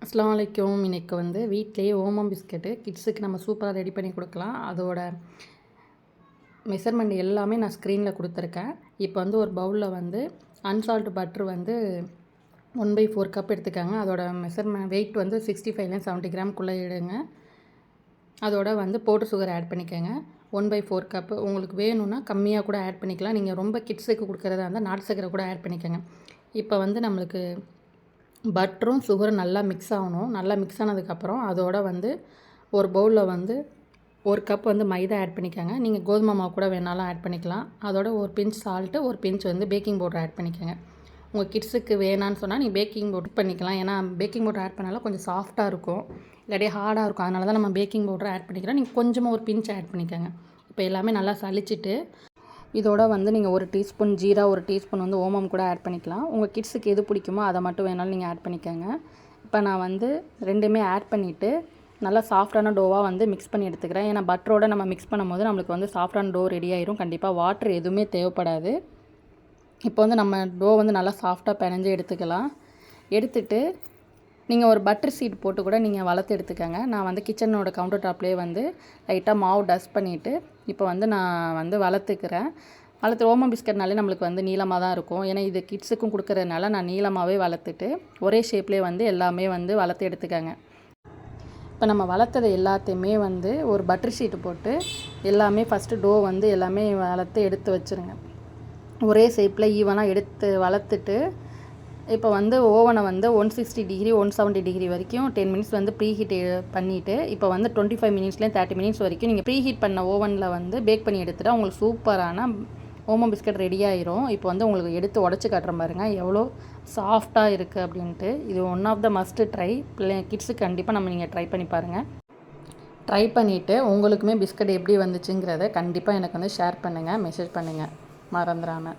அஸ்ஸலாமு அலைக்கும். இன்றைக்கி வந்து வீட்டிலேயே ஓமம் பிஸ்கெட்டு கிட்ஸுக்கு நம்ம சூப்பராக ரெடி பண்ணி கொடுக்கலாம். அதோட மெஷர்மெண்ட் எல்லாமே நான் ஸ்க்ரீனில் கொடுத்துருக்கேன். இப்போ வந்து ஒரு பவுலில் வந்து அன்சால்ட் பட்ரு வந்து 1/4 கப் எடுத்துக்காங்க. அதோட வெயிட் வந்து 65 70 கிராம்குள்ளே எடுங்க. அதோட வந்து பவுடர் சுகர் ஆட் பண்ணிக்கோங்க. 1/4 கப்பு. உங்களுக்கு வேணும்னா கம்மியாக கூட ஆட் பண்ணிக்கலாம். நீங்கள் ரொம்ப கிட்ஸுக்கு கொடுக்குறதா இருந்தால் நாட்டு சர்க்கரை கூட ஆட் பண்ணிக்கோங்க. இப்போ வந்து நம்மளுக்கு பட்டரும் சுகரும் நல்லா மிக்ஸ் ஆகணும். நல்லா மிக்ஸ் ஆனதுக்கப்புறம் அதோட வந்து ஒரு பவுலில் வந்து 1 கப் வந்து மைதா ஆட் பண்ணிக்கோங்க. நீங்கள் கோதுமை மாவு கூட வேணாலும் ஆட் பண்ணிக்கலாம். அதோட ஒரு பிஞ்ச் சால்ட்டு, ஒரு பிஞ்ச் வந்து பேக்கிங் பவுடர் ஆட் பண்ணிக்கோங்க. உங்கள் கிட்ஸுக்கு வேணான்னு சொன்னால் நீங்கள் பேக்கிங் பவுடர் பண்ணிக்கலாம். ஏன்னா பேக்கிங் பவுடர் ஆட் பண்ணாலும் கொஞ்சம் சாஃப்ட்டாக இருக்கும், இல்லாட்டி ஹார்டாக இருக்கும். அதனால தான் நம்ம பேக்கிங் பவுடர் ஆட் பண்ணிக்கிறோம். நீங்கள் கொஞ்சமாக ஒரு பிஞ்ச் ஆட் பண்ணிக்கோங்க. இப்போ எல்லாமே நல்லா சலிச்சிட்டு இதோட வந்து நீங்கள் 1 டீஸ்பூன் ஜீரா, 1 டீஸ்பூன் வந்து ஓமம் கூட ஆட் பண்ணிக்கலாம். உங்கள் கிட்ஸுக்கு எது பிடிக்குமோ அதை மட்டும் வேணாலும் நீங்கள் ஆட் பண்ணிக்கோங்க. இப்போ நான் வந்து ரெண்டுமே ஆட் பண்ணிவிட்டு நல்லா சாஃப்டான டோவாக வந்து மிக்ஸ் பண்ணி எடுத்துக்கிறேன். ஏன்னா பட்டரோட நம்ம மிக்ஸ் பண்ணும்போது நம்மளுக்கு வந்து சாஃப்டான டோ ரெடி ஆயிரும். கண்டிப்பாக வாட்டர் எதுவுமே தேவைப்படாது. இப்போ வந்து நம்ம டோ வந்து நல்லா சாஃப்டாக பிணைஞ்சு எடுத்துக்கலாம். எடுத்துட்டு நீங்கள் ஒரு பட்டர் சீட் போட்டு கூட நீங்கள் வளர்த்து எடுத்துக்கோங்க. நான் வந்து கிச்சனோட கவுண்டர் டாப்லேயே வந்து லைட்டாக மாவு டஸ்ட் பண்ணிவிட்டு இப்போ வந்து நான் வந்து வளர்த்துக்கிறேன். ஓமம் பிஸ்கட்னாலே நம்மளுக்கு வந்து நீளமாக தான் இருக்கும். ஏன்னா இது கிட்ஸுக்கும் கொடுக்குறதுனால நான் நீளமாகவே வளர்த்துட்டு ஒரே ஷேப்லேயே வந்து எல்லாமே வந்து வளர்த்து எடுத்துக்கோங்க. இப்போ நம்ம வளர்த்தது எல்லாத்தையுமே வந்து ஒரு பட்டர் ஷீட்டு போட்டு எல்லாமே ஃபஸ்ட்டு டோ வந்து எல்லாமே வளர்த்து எடுத்து வச்சுருங்க. ஒரே ஷேப்பில் ஈவனாக எடுத்து வளர்த்துட்டு இப்போ வந்து ஓவனை வந்து 160 டிகிரி 170 டிகிரி வரைக்கும் 10 மினிட்ஸ் வந்து ப்ரீ ஹீட் பண்ணிவிட்டு இப்போ வந்து 25 மினிட்ஸ்லேயும் 30 மினிட்ஸ் வரைக்கும் நீங்கள் ப்ரீ ஹீட் பண்ண ஓவனில் வந்து பேக் பண்ணி எடுத்துகிட்டா உங்களுக்கு சூப்பரான ஓமம் பிஸ்கட் ரெடி ஆயிரும். இப்போ வந்து உங்களுக்கு எடுத்து உடச்சி காட்டுறேன் பாருங்கள் எவ்வளோ சாஃப்டாக இருக்குது அப்படின்ட்டு. இது one of the must try. கிட்ஸுக்கு கண்டிப்பாக நீங்கள் ட்ரை பண்ணி பாருங்கள். ட்ரை பண்ணிவிட்டு உங்களுக்குமே பிஸ்கட் எப்படி வந்துச்சுங்கிறத கண்டிப்பாக எனக்கு வந்து ஷேர் பண்ணுங்கள், மெசேஜ் பண்ணுங்கள் மறந்துடாமல்.